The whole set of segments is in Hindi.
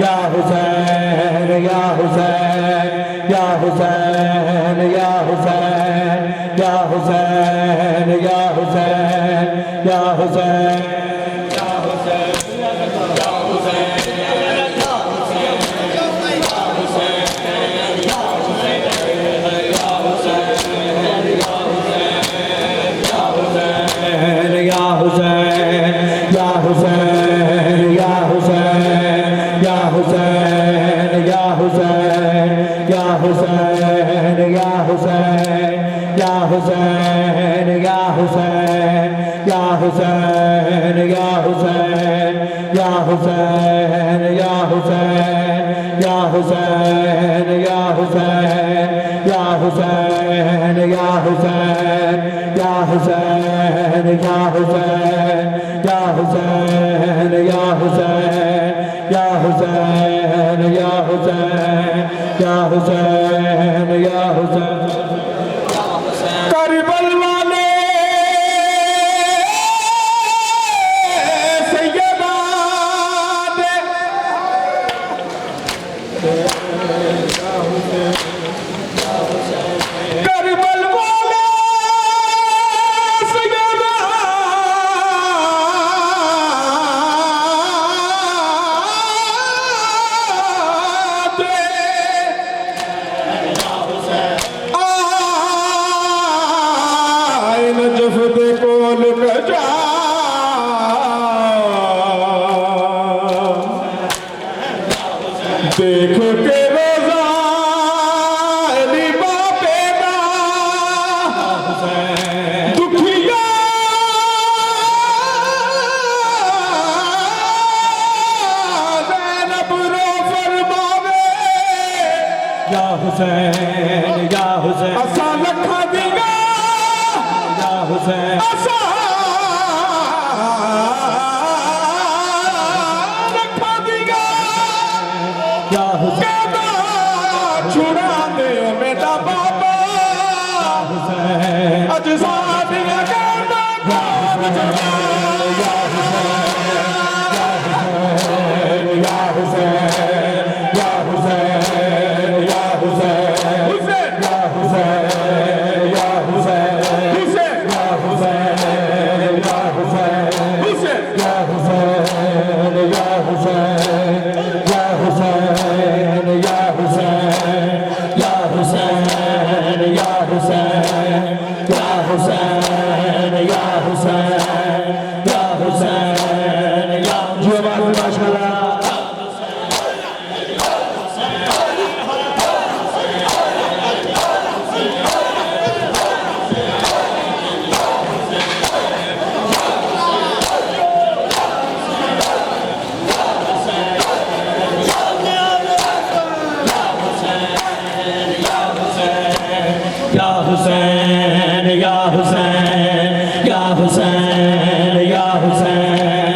या हुसैन या हुसैन या हुसैन या हुसैन या हुसैन या हुसैन या हुसैन हुसैन या हुसैन या हुसैन या हुसैन या हुसैन या हुसैन या हुसैन या हुसैन या हुसैन या हुसैन या हुसैन या हुसैन या हुसैन या हुसैन या हुसैन या हुसैन या हुसैन या हुसैन करबल वाले सैयदा दे करबल वाले सैयदा दे नजफ दे कोल कजा देख के रोजा अली बापे दा दुखिया ज़ैनब रो फरमावे या हुसैन या हुसैन असा लखा दीगा हुसैन रखा दीगा या हुसैन छुड़ा दे मेरा बाबा हुसैन अज सादिया कहना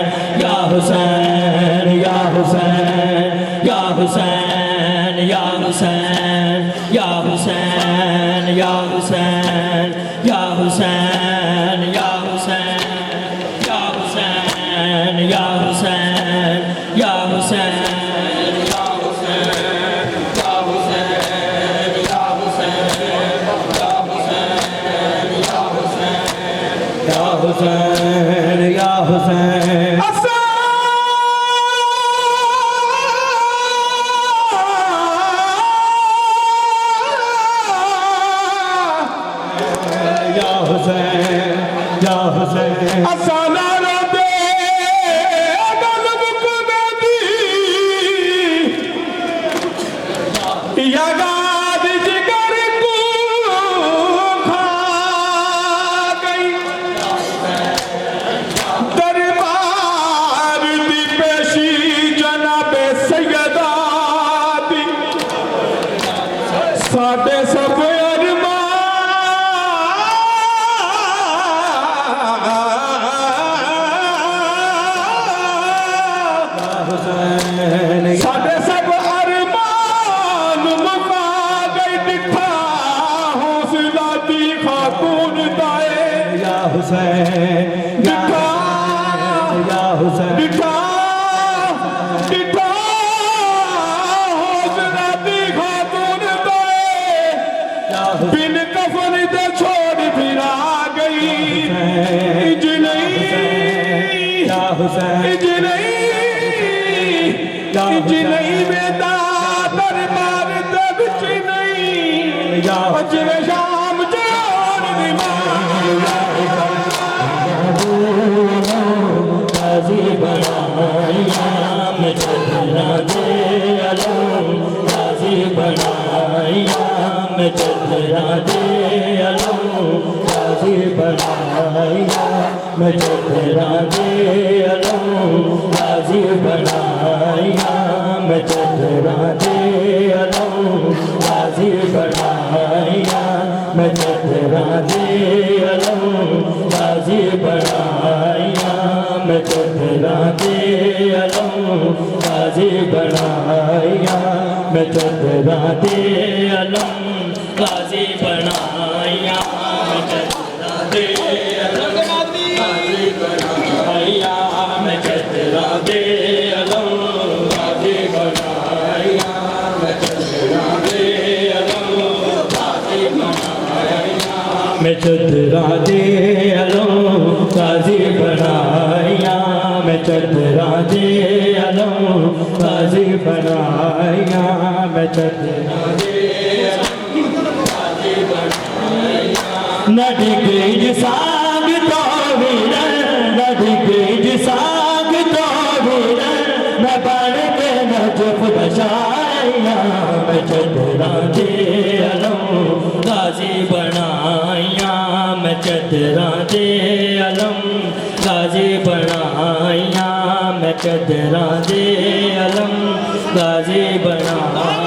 या हुसैन या हुसैन या हुसैन या हुसैन या हुसैन या हुसैन इंज नहीं वेदा दरबार दे विच नहीं अजरे शाम जोड़ दी गाजी बनाया मैं चतरा दे अलम गाजी बनाया मैं चतरा दे अलम गाजी बनाया मैं चतरा दे अलम गाजी बनाया मैं चतरा दे अलम गाजी बनाया मैं चतरा दे अलम गाजी बनाया मैं चतरा दे अलम गाजी बनाया मैं चतरा दे अलम गाजी बनाया मैं चतरा दे अलम गाजी बनाया मैं चतरा दे अलम गाजी बनाया मैं चतरा दे अलम गाजी बनाया मैं चतरा दे अलम गाजी बनाया मैं चतरा दे अलम गाजी बनाया मैं चतरा दे नदी गेज साग तो वीरन नदी गेज साग तो वीरन मैं बन के नजफ बचाया मैं चतरा दे अलम गाजी बनाया मैं चतरा दे अलम गाजी बनाया मैं चतरा दे अलम गाजी बनाया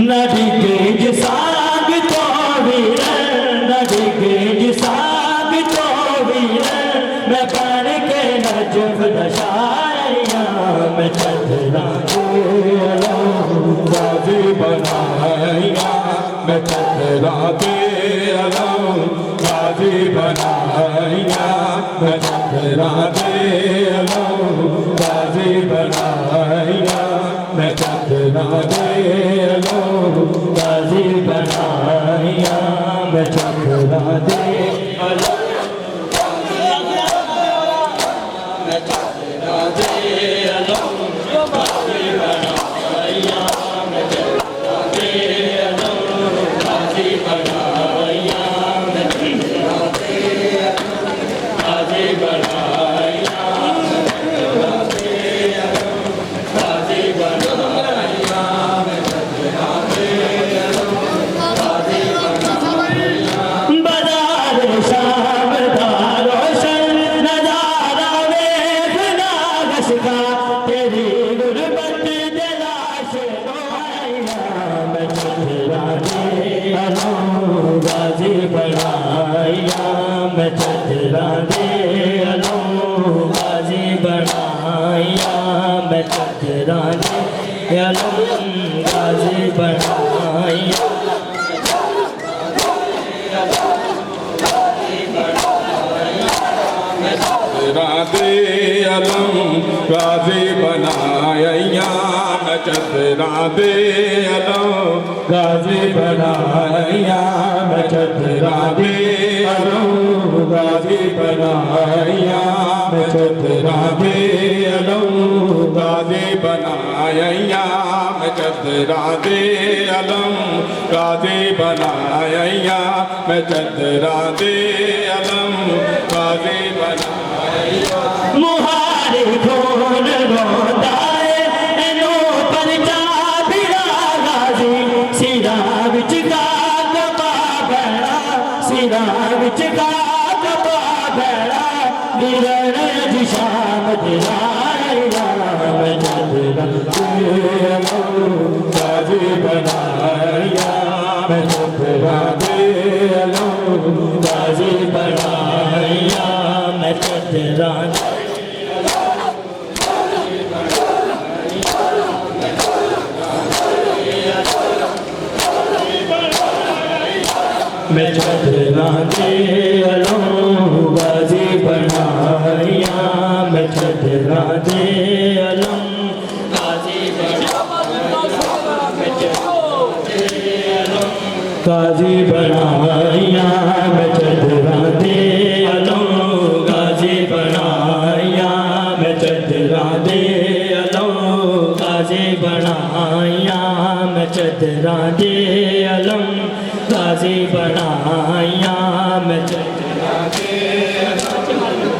नदी गेज साग तो वीरन नदी गेज साग तो वीरन मैं बन के नजफ दशाया मैं चतरा दे अलम गाजी बनाया मैं चतरा दे अलम गाजी बनाया मैं चतरा दे अलम गाजी बनाया मैं चतरा दे अलम गाजी बनाया मैं चतरा दे अलम मैं चतरा दे अलम गाजी बनाया मैं चतरा दे अलम गाजी बनाया मैं चतरा दे गाजी बनाया गाजी बनाया मैं चतरा दे बाजार शाम का रोशन नजारा वेखना गशका तेरी गुरबत दिलाश आया मैं चतरा दे अलम गाजी बनाया मैं चतरा दे अलम गाजी बनाया मैं चतरा दे अलम गाजी बनाया चतरा दे अलम गाजी बनाया मैं चतरा दे अलम गाजी बनाया मैं चतरा दे अलम गाजी बनाया मैं चतरा दे अलम गाजी बनाया मैं चतरा दे अलम गाजी बनाया मैं चतरा दे अलम गाजी बनाया मुहारे खोल रोता है एनो परचा बिरा गाजी सिरा विच का कपा भैड़ा सिरा विच का कपा भैड़ा गिरण जी शाम दिलाया मैं चतरा दे अलम गाजी बनाया मैं चतरा दे अलम गाजी बनाया मैं चतरा मैं चतरा दे अलम गाजी बनाया मैं चतरा दे अलम गाजी गाजी बनाया मैं चतरा दे अलम गाजी बनाया मैं चतरा दे अलम बनाया मैं चदरा दे अलम गाजी बनाया मैं चदरा दे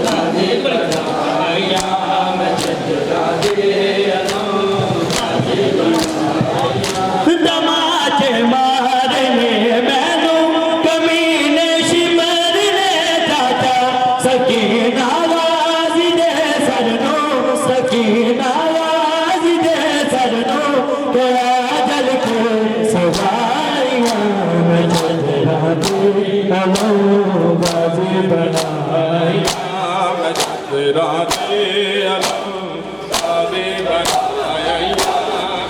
गाजी बनाया मैं चदरा दे अलम गाजी बनाया दमाचे मारने मैनू कमीने शिमर ने चाचा सकीना आवाज दे सरनो सकीना आवाज दे सरनो तेरा जल के सवारियां मैं चदरा दे अलम गाजी बनाया मैं चदरा दे अलम गाजी बनाया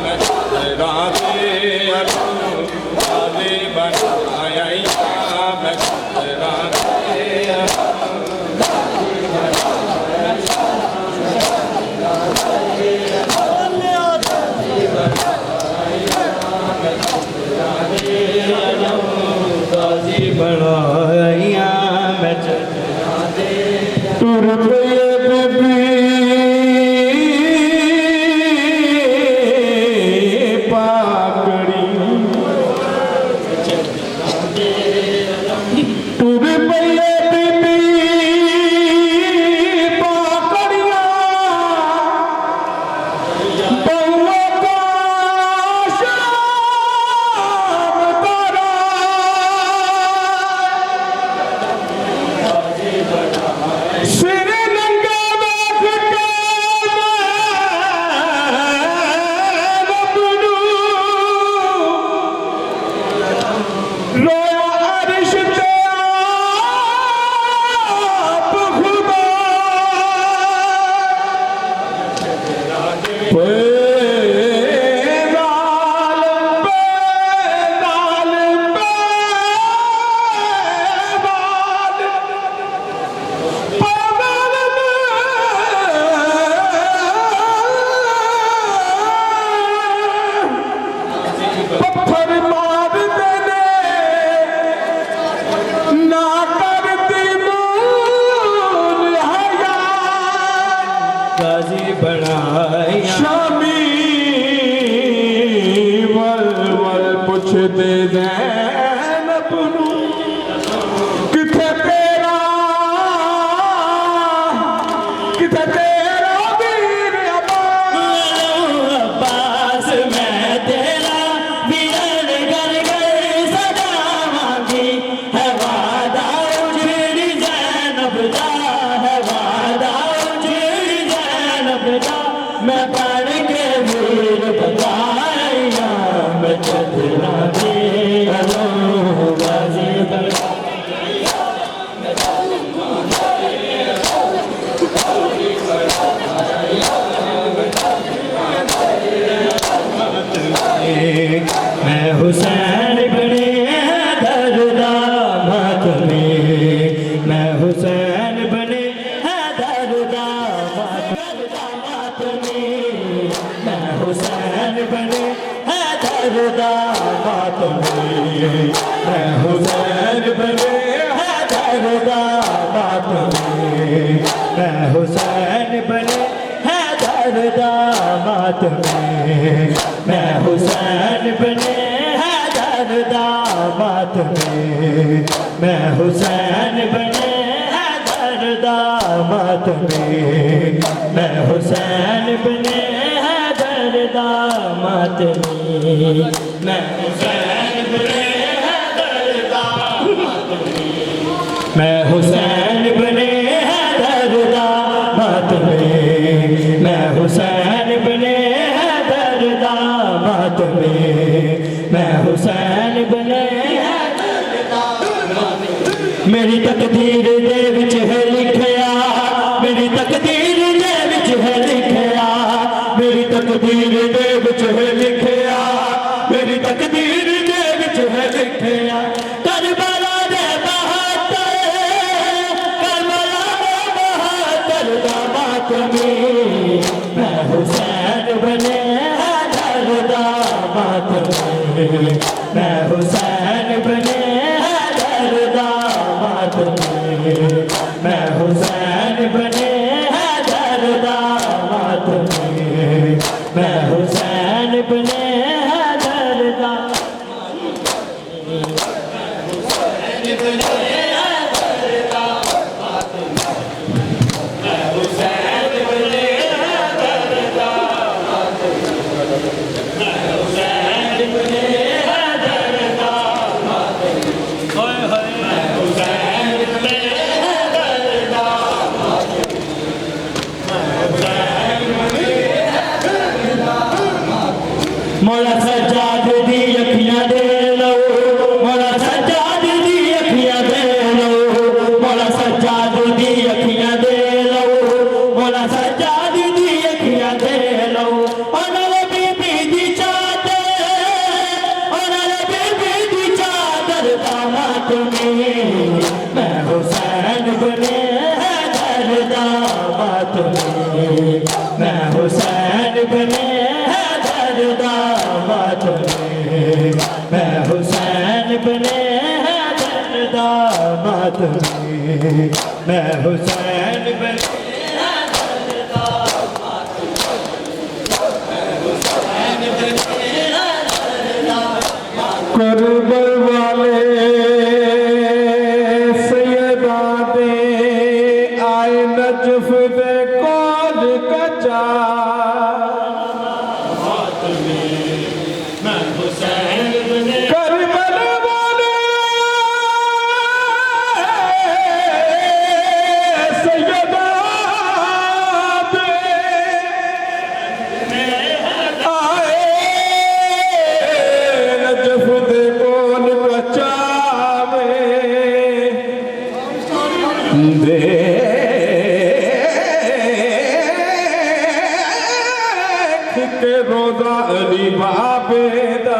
मैं चदरा दे अलम गाजी बनाया मैं चदरा दे गाजी बनाया मैं चदरा दे टुर पे बीबी पाकड़ी टुर पे बीबी पाकड़िया बउआ का शाम तारा सिर नंगा बैठ के बबलू रोया अर्श ते आप खुदा पत्थर मार देने ना करती मूल हया गाजी बनाया शामी वल वल पुछदे ज़ैनब नूं किथे तेरा वीर अब्बास मैं तेरा वीरन कर गए सदावांगी है वादा उजड़ी ज़ैनब दा है वादा उजड़ी ज़ैनब दा मैं पढ़ के वीर बताया मैं चदरा दे अलम गाजी बनाया मैं हुसैन बने हैदर दामत में मैं हुसैन बने हैदर दामत में मैं हुसैन बने हैदर दामत में मैं हुसैन बने हैदर दामत में मैं हुसैन बने हैदर दामत में मैं हुसैन बने हैदर दामत में मैं हुसैन बने हैदर दामत में मैं हुसैन बने हैदर दामत में मैं हुसैन बने हैदर दामत में मैं हुसैन बने हैदर दामत में मैं हुसैन बने हैदर दामत में मैं हुसैन बने हैदर दामत में मेरी तकदीर दे विच है लिखया मेरी तकदीर दे विच है लिखया मेरी तकदीर दे विच है लिखया मेरी तकदीर दे विच है लिखया करबला दे बहादुर करबला दे बहादुर दामत में मैं हुसैन बने हैदर दामत में मैं हुसैन बने हैदर दामत में मैं हुसैन बने हैदर दामत में मैं हुसैन बने हैदर दा मौला सज्जाद दी अखियां दे लो मौला सज्जाद दी अखियां दे लो मौला सज्जाद दी अखियां दे लो मौला सज्जाद दी अखियां दे लो और बीबी दी चादर और बीबी दी चादर दामत में मैं हुसैन बने हैदर दामत में मैं हुसैन बने दामत में मैं हुसैन बने हैदर दामत में मैं हुसैन बने हैदर दामत मैं हुसैन बने हैदर दामत करबल वाले सैयदा दे आए नजफ दे कौन कचा करबल वाले सैयदा दे आए नजफ दे कौन कचा देख के रोजा अली बाबे दा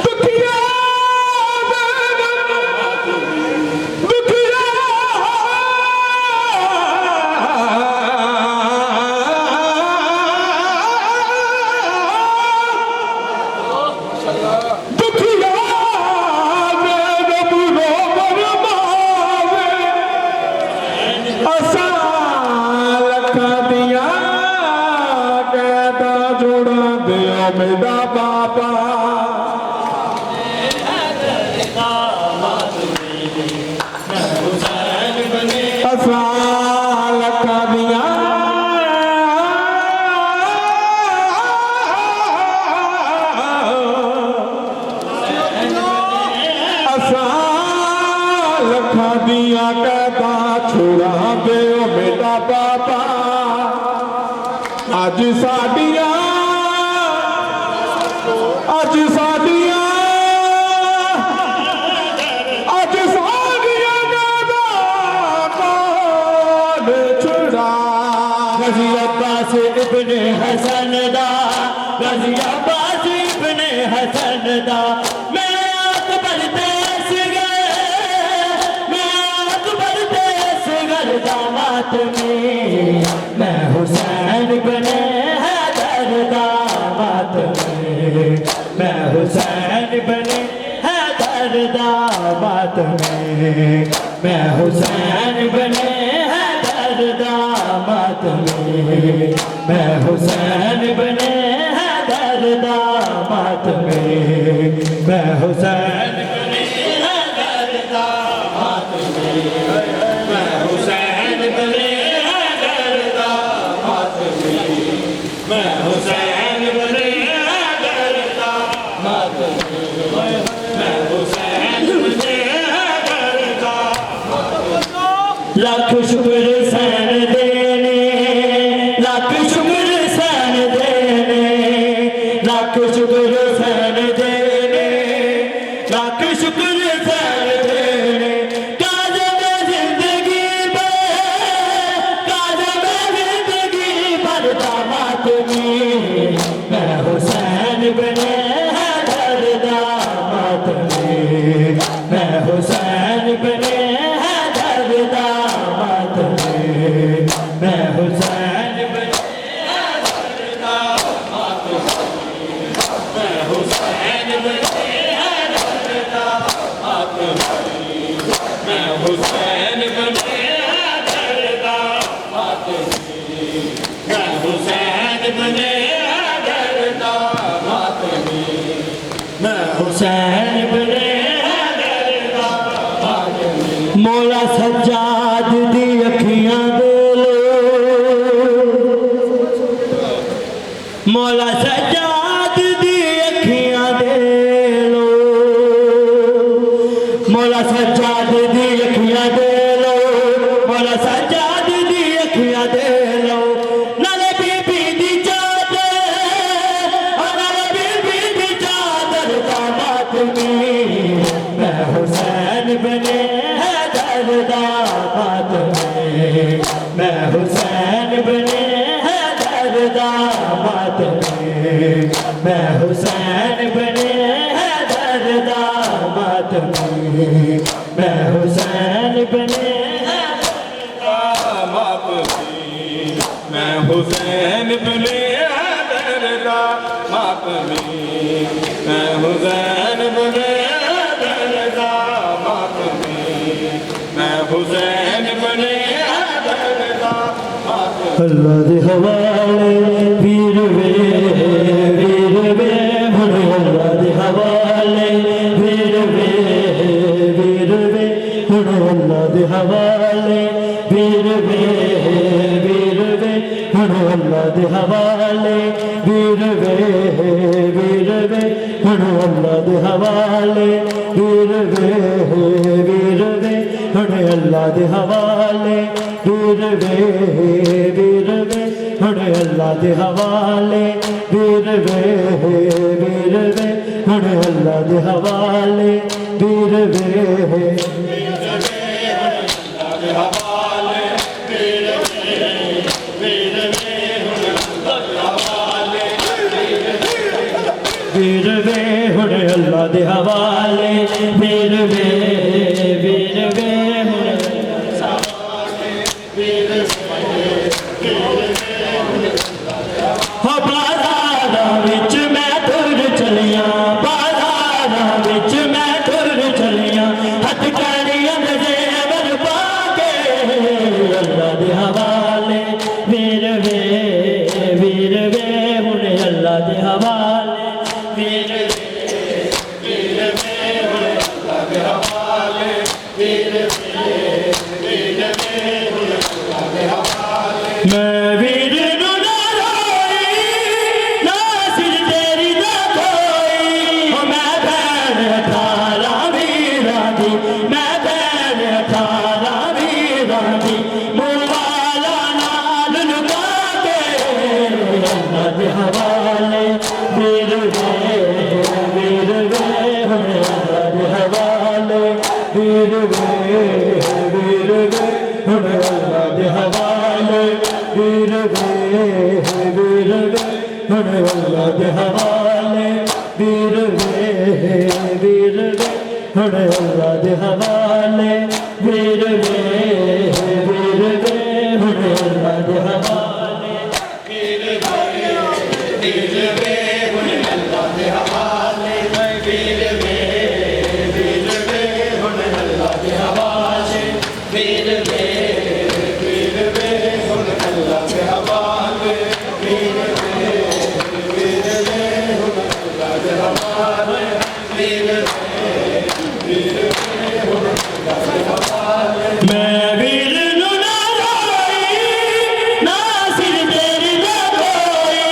दुखिया दुखिया दुखिया असा लखा दिया कहता जोड़ा दियो मेरा बाबा असा लखा दिया असा लखा दिया कहता छोड़ा दियो मेरा बाबा अज साडिया अज साडिया अज साडिया दादा कौन छुड़ा गजी अब्बास इब्ने हसन दा गजी अब्बास इब्ने हसन दा मैं अकबर देश दामत में मैं हुसैन बने हैदर दामत में मैं हुसैन बने हैदर दामत में मैं हुसैन बने हैदर दामत में मैं हुसैन बने हैदर दामत में मैं हुसैन बने हैदर दामत में मैं हुसैन बने हैदर दामत में मैं हुसैन बने हैदर दामत में मैं हुसैन बने हैदर दामत में लाख शुक्र हुसैन देने लाख शुक्र हुसैन देने लाख शुक्र हुसैन देने लाख शुक्र हुसैन देने मैं हुसैन बने हैदर दामत में मैं हुसैन बने हैदर दामत में मैं हुसैन बने हैदर दामत में मैं हुसैन बने हैदर दामत में मैं हुसैन बने हैदर दामत में मैं हुसैन हुसैन बने हैदर दा मातमी मौला सज्जाद दी अखियां दे लो मौला सज्जाद दी अखियां दे लो मौला सज्जाद दी अखियां दे लो मौला सज्जाद दी अखियां दे लो नाले बीबी दी चादर नाले बीबी दी चादर दा मातमी मैं हुसैन बने हैदर दा मातमी मैं हुसैन बने हैदर दा मातमी मैं हुसैन बने हैदर दा मातमी मैं हुसैन बने मैं हुसैन बने हैदर दा मातमी मैं हुसैन बने हैदर दा मातमी मैं हुसैन बने हैदर दा मातमी अल्लाह दे हवाले वीर वे हुण अल्लाह दे हवाले वीर वे हुण अल्लाह दे हवाले वीर वे हुण अल्लाह दे हवाले वीर वे हुण अल्लाह दे हवाले वीर वे हुण अल्लाह दे हवाले वीर वे हुण अल्लाह दे हवाले वीर वे हुण अल्लाह दे हवाले वीर वे वीर वे हुण अल्लाह दे हवाले वीर वे हुण बाज़ारां विच मैं तुर चलिया बाज़ारां विच मैं तुर चलिया हथ कड़ियां दे जेवर पाके अल्लाह दे हवाले वीर वे हुण अल्लाह दे हवाले वीर वे हुण अल्लाह दे हवाले वीर वे हुण अल्लाह दे हवाले मैं वीर नू ना रोई ना सिर तेरी दा कोई मैं भैन 18 वीरां दी मैं भैन 18 वीरां दी मुवाला नाल लुका के अल्लाह दे हवाले वीर वे हुण अल्लाह दे हवाले वीर वे हुण अल्लाह दे हवाले वीर वे हुण अल्लाह दे हवाले वीर वे हुण अल्लाह दे हवाले वीर वे हुण अल्लाह दे हवाले वीर वे हुण अल्लाह दे हवाले वीर वे हुण अल्लाह दे हवाले वीर वे हुण अल्लाह दे हवाले वीर वे हुण अल्लाह दे हवाले वीर मैं वीर नू ना रोई ना सिर तेरी दा कोई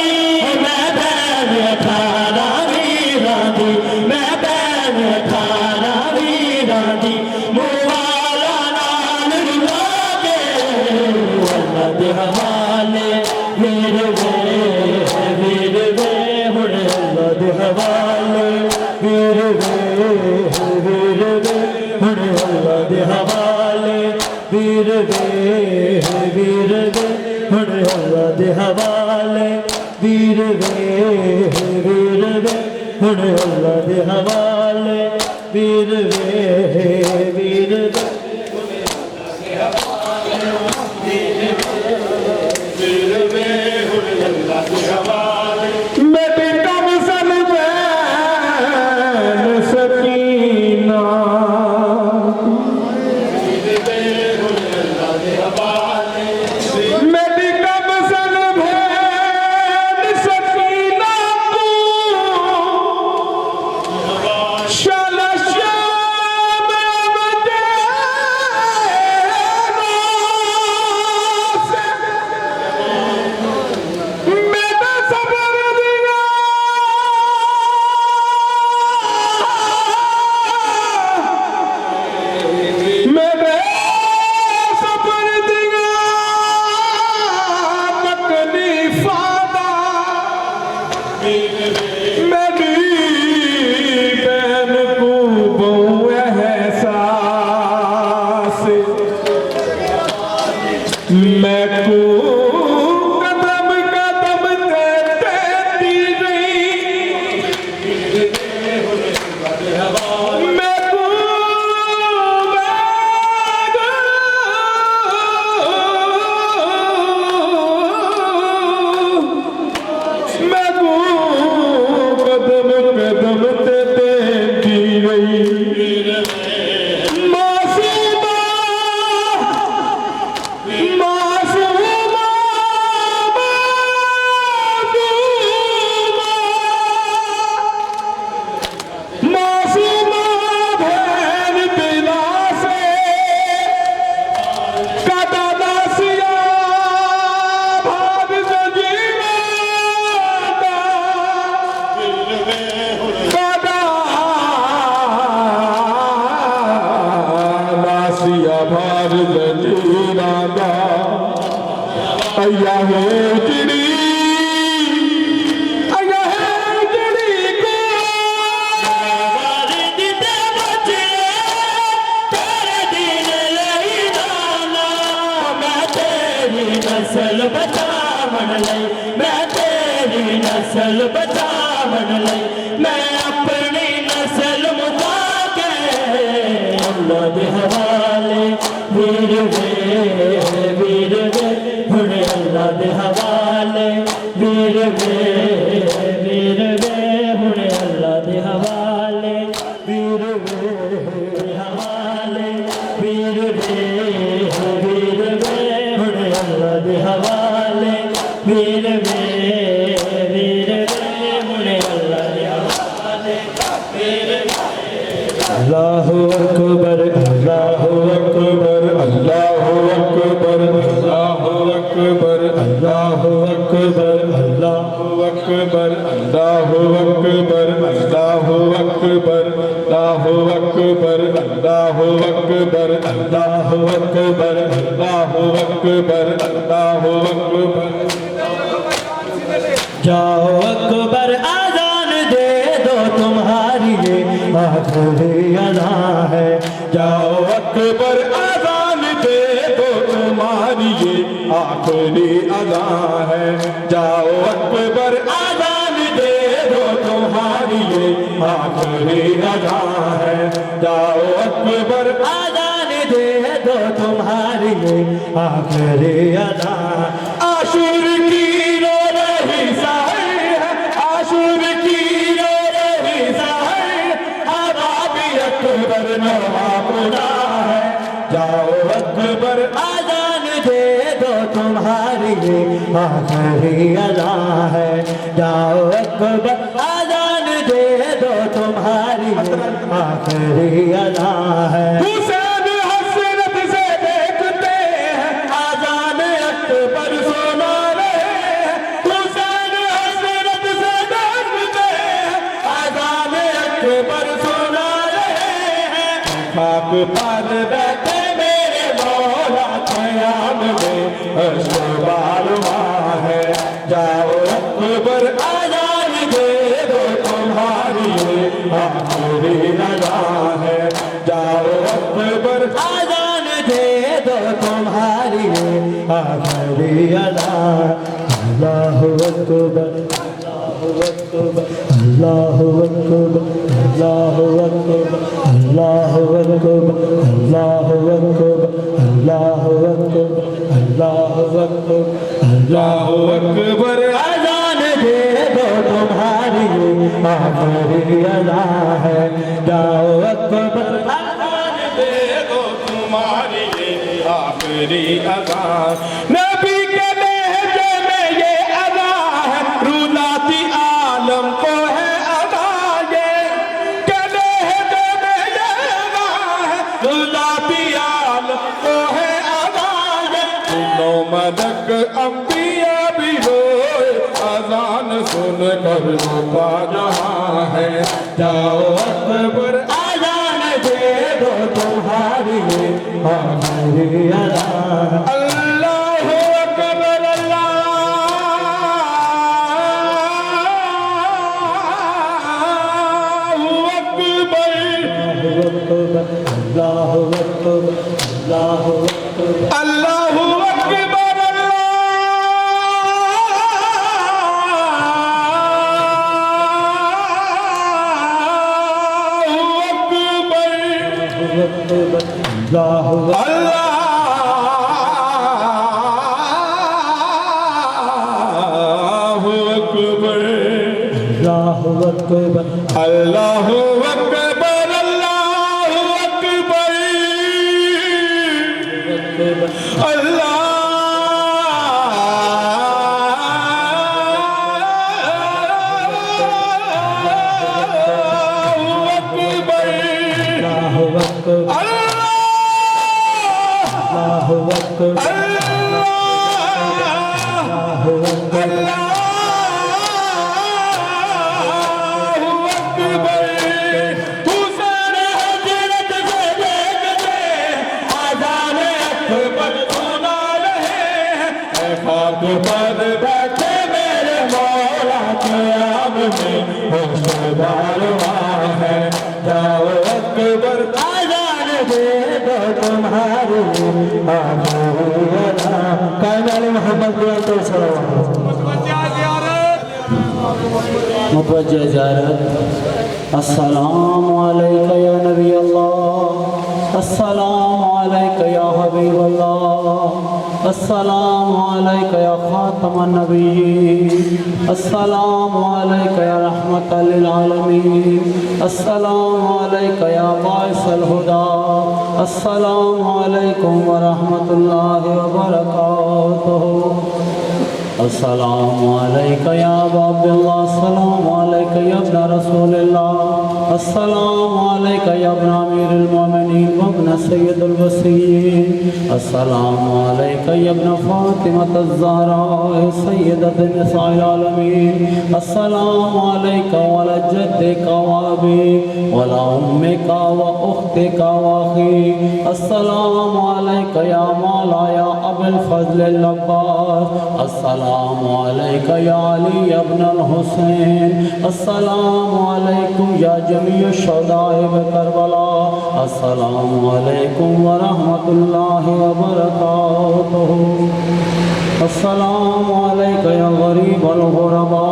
मैं भैन 18 वीरां दी मैं भैन 18 वीरां दी मुवाला नाल लुका के अल्लाह दे हवाले वीर वे हुण अल्लाह दे हवाले वीर वे हुण अल्लाह दे हवाले वीर वे हुण अल्लाह दे हवाले वीर वे हुण अल्लाह दे हवाले वीर वे मेरी कम सन बैन सकीना मेरी कम सन बैन सकीना मेरी बहन को बहु एहसास मैं को कदम कदम देती रही मैं को मैं को कदम कदम देती रही मासूमा मासूमा मासूमा बहन बिना से कदा दासिया भाग जीवा कदा दासिया भाग जीवा अय्या है चिड़ी अय्या है चिड़ी को नस्ल बचा मन लई मैं तेरी नस्ल बचा मन लई मैं अपनी नस्ल मुका के अल्लाह दे हवाले वीर वे हुण अल्लाह दे हवाले वीर वे हुण अल्लाह दे हवाले वीर वे हवाले वीर वे हुण अल्लाह दे हवाले वीर वे हुण अल्लाह दे हवाले वीर अल्लाहु अकबर अल्लाहु अकबर अल्लाहु अकबर अल्लाहु अकबर अल्लाहु अकबर अल्लाहु अकबर अल्लाहु अकबर अल्लाहु अकबर अल्लाहु अकबर अल्लाहु अकबर अल्लाहु अकबर अल्लाहु अकबर अल्लाहु अकबर जाओ अकबर आजान दे दो तुम्हारी ये आखिरी अदा है जाओ अकबर आजान दे दो तुम्हारी ये आखिरी अदा है जाओ अकबर आजान दे दो तुम्हारी ये आखिरी अदा है जाओ अकबर आजान दे दो तुम्हारी ये आखिरी अदा आशुर की रो रही साई है आशुर की रो रही साई आबादी अकबर नवाबुरा है जाओ अकबर आजान दे दो तुम्हारी ये आखिरी अदा है जाओ अकबर आजान दे दो तुम्हारी ये आखिरी अदा है हुसैन हसरत से देखते हैं आजान अकबर सुना रहे हैं हुसैन हसरत से देखते हैं आजान अकबर सुना रहे हैं खाक पर बैठे मेरे मौला क़याम में अशबारुआ है जाओ अकबर आजान दे दो तुम्हारी ये आखिरी अदा है जाओ अकबर आजान दे दो तुम्हारी ये आखिरी अदा अल्लाहु अकबर अल्लाहु अकबर अल्लाहु अकबर अल्लाहु अकबर अल्लाहु अकबर अल्लाहु अकबर अल्लाहु अकबर अल्लाहु अकबर आजान दे दो तुम्हारी ये आखिरी अदा है जाओ अकबर आजान दे दो तुम्हारी ये आखिरी अदा नबी के लहजे में ये अदा है रुलाती आलम को है अदा ये के लहजे में ये अदा है रुलाती आलम को है अदा ये सुनो मलक अंबिया भी रोए अजान सुन कर रुपा जहाँ है जाओ अकबर आजान दे दो तुम्हारी ये आखिरी अदा अल्लाहु अकबर अल्लाहु अल्लाहु अल्लाहु अकबर अकबर अल्लाहु अकबर अल्लाहु अकबर अल्लाहु अकबर अल्लाहु अकबर अल्लाहु अकबर पर बैठे मेरे मौला क़याम में होशबारवां है जाओ अकबर आजान दे दो तुम्हारे कायनाल मोहम्मद तो मुतवज्जह ज़ियारत अस्सलामु अलैका या नबी अल्लाह अस्सलामु अलैका या हबीब अल्लाह अस्सलामु अलैका या खातमन नबिय्यीन अस्सलामु अलैका या रहमतल लिल आलमीन अस्सलामु अलैका या बाइसल हुदा अस्सलामु अलैकुम व रहमतुल्लाहि व बरकातुहू अस्सलामु अलैका या अबा अब्दुल्लाह अस्सलामु अलैका या इब्न रसूलिल्लाह अस्सलामु अलैका या इब्न अमीरुल मोमिनीन व इब्न सय्यदुल वसीय्यीन अस्सलामु अलैका या इब्न फातिमतुज़ ज़हरा सय्यदतुन निसाइल आलमीन अस्सलामु अलैका व अला जद्दिका व अबीक व अला उम्मिका व उख्तिका व अखीक अस्सलामु अलैका या मौला या अबुल फज़ल अल अब्बास अस्सलामु अलैका या अली इब्न अल हुसैन अस्सलामु अलैकुम या जमीअ शुहदाए करबला अस्सलामु अलैकुम व रहमतुल्लाहि व बरकातुहू अस्सलामु अलैका या गरीब अल गुरबा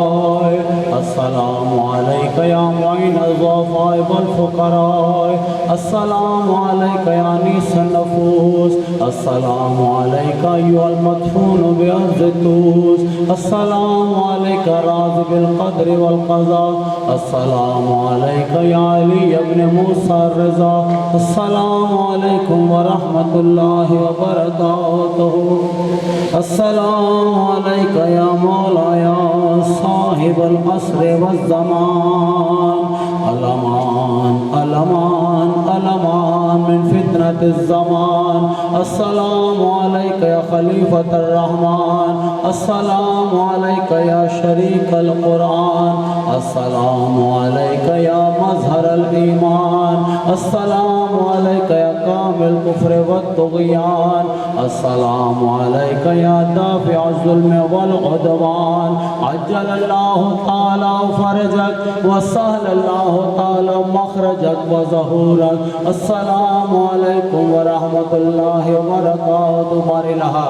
अस्सलामु अलैका या मुईन अल ज़ुअफ़ा वल फुक़रा अस्सलामु अलैका या अनीस अन नफूस अस्सलामु अलैका अय्युहल मदफून बिअज़्ज़तूस अस्सलामु अलैका राज़िक़ुल क़द्र वल क़ज़ा अस्सलामु अलैका या अली इब्न मूसा अर्रज़ा अस्सलामु अलैकुम व रहमतुल्लाहि व बरकातुहू अस्सलामु अलैका या मौला या साहिबल अस्र वज़्ज़मान अलमान अलमान अलमान मिन फितनतिज़ ज़मान अस्सलामु अलैका या खलीफतुर रहमान अस्सलामु अलैका या शरीकल कुरान अस्सलामु अलैका या मज़हरल ईमान अस्सलामु अलैका या कामिल कुफ्र व तुग़यान अस्सलामु अलैका या दाफ़िअ ज़ुल्म वल उद्वान अज्जलल्लाहु तआला फ़रजक व सहलल्लाहु तआला मख़रजक व ज़हूरक अस्सलामु अलैकुम व रहमतुल्लाहि व बरकातुहू। बारिलहा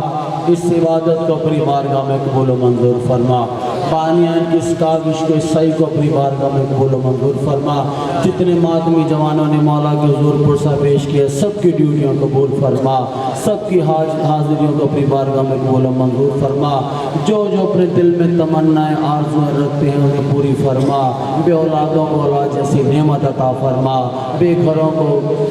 इस इबादत को अपनी बारगाह में कबूल मंजूर फरमा, बानियान की इस काविश को इस सही को अपनी बारगाह में कबूल मंजूर फरमा। जितने मातमी जवानों ने मौला के हुज़ूर पुरसा पेश किया सबकी ड्यूटियों को कबूल फरमा, सबकी हाजिरियों को अपनी बारगाह में कबूल मंजूर फरमा। जो जो अपने दिल में तमन्नाएं आरज़ुएं रखते हैं उन्हें पूरी फरमा। बे औलादों को औलाद जैसी नेमत अता फरमा, बेघरों को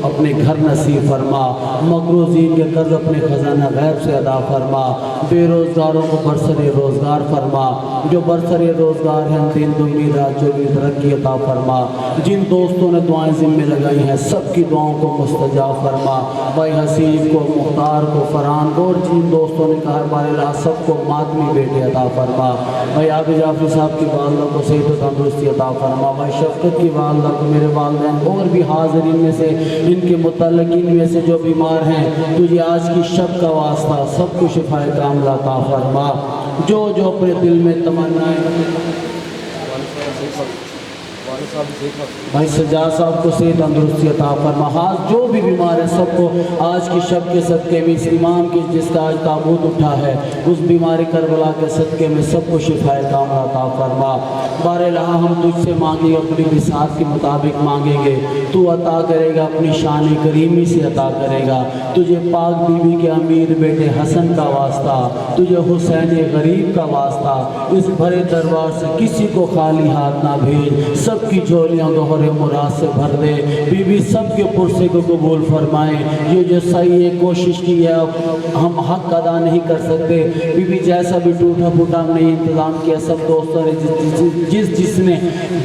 अपने घर नसीब फरमा, मकरूज़ीन के कर्ज अपने खजाना गैब से अदा फरमा, बेरोज़गारों को बरसरे रोज़गार फरमा, जो बरसरे रोज़गार हैं दिन दुनी रात चौबीस तरक्की अता फरमा। जिन दोस्तों ने दुआएं ज़िम्मे लगाई हैं सबकी दुआओं को मुस्तजाब फरमा। भाई हसीब को, मुख्तार को, फरहान को और जिन दोस्तों ने कहा बारिल्लाह सबको मातमी बेटे अता फरमा। भाई आबी जाफरी साहब की वालदा को सेहत व तंदुरुस्ती अता फरमा। भाई शफ़क़त की वालदा को, मेरे वालिदैन और भी हाज़रीन में से इनके मुतल्लिक़ीन में से जो बीमार हैं तुझे आज की शब का वास्ता सबको शिफाए कामिला अता फरमा। जो जो अपने दिल में तमन्नाएं भाई सज्जाद साहब को सेहत तंदुरुस्ती अता फरमा। हाथ जो भी बीमार है सबको आज की शब के सदक़े में इस इमाम की जिसका आज ताबूत उठा है उस बीमारी करबला के सदक़े में सबको शिफाए कामला अता फरमा। बारहा हम तुझसे मांगेंगे अपनी बिसात के मुताबिक मांगेंगे, तू अता करेगा अपनी शान करीमी से अता करेगा। तुझे पाक बीबी के अमीर बेटे हसन का वास्ता, तुझे हुसैन गरीब का वास्ता, इस भरे दरबार से किसी को खाली हाथ ना भेज, सबकी झोलियाँ दोहरे मुराद से भर दे। बीबी सबके पुरसे को कबूल फरमाए। ये जो सही है कोशिश की है हम हक अदा नहीं कर सकते, बीबी जैसा भी टूटा फूटा हमने इंतज़ाम किया सब दोस्तों ने जिसने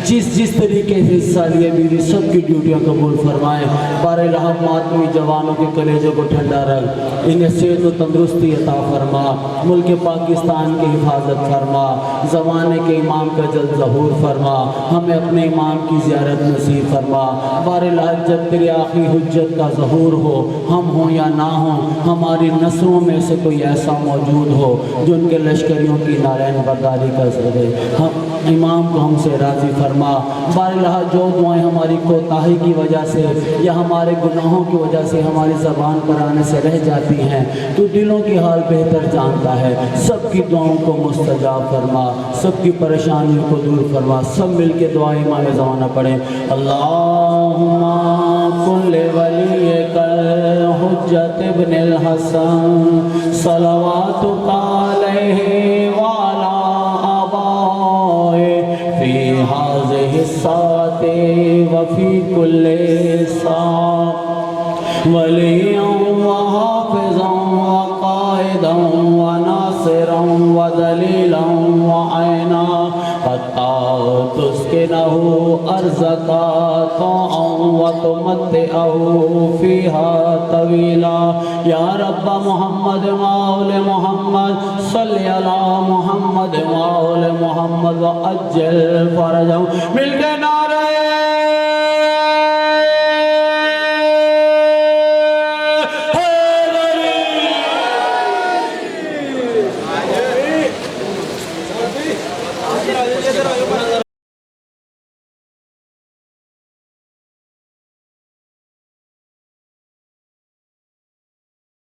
जिस तरीके से हिस्सा लिया बीबी सबकी ड्यूटियाँ कबूल फरमाए। बारे मातमी जवानों के कलेजों को ठंडा रख, इन्हें सेहत व तंदुरुस्ती अता फरमा, मुल्क पाकिस्तान की हिफाजत फरमा, ज़माने के इमाम का जल्द ज़हूर फरमा, हमें अपने इमाम की ज़ियारत नसीब फरमा। बारलाल जब तेरी आखिरी हुज्जत का ज़हूर हो, हम हों या ना हों, हमारी नस्लों में से कोई ऐसा मौजूद हो जो उनके लश्करियों की नारायण बर्दारी कर सके, हम इमाम को हमसे राज़ी फरमा। बारलाल जो दुआएं हमारी कोताही की वजह से या हमारे गुनाहों की वजह से हमारी ज़बान पर आने से रह जाती हैं, तो दिलों की हाल बेहतर जानता है। सबकी दुआओं को मुस्तजाब फरमा, सबकी परेशानियों को दूर फरमा। सब मिल के दुआ इमाम ज़माना पढ़े। अल्लाहुम्मा कुल्ले वलियकल हुज्जत इब्नुल हसन सलवातुका अलैहि व अला आबाए फी हाज़िहि साते व फी कुल्ले सा वलिय्यन व हाफ़िज़न व क़ाइदन व नासिरन व दलीलन व ऐना हत्ता तुस्किनहु अर्ज़का तौअन व तुमत्तिअहु फ़ीहा तवीला। या रब्ब मुहम्मद मौला मुहम्मद सल्लि अला मुहम्मद मौला मुहम्मद व अज्जिल फरजहु। मिलके नारे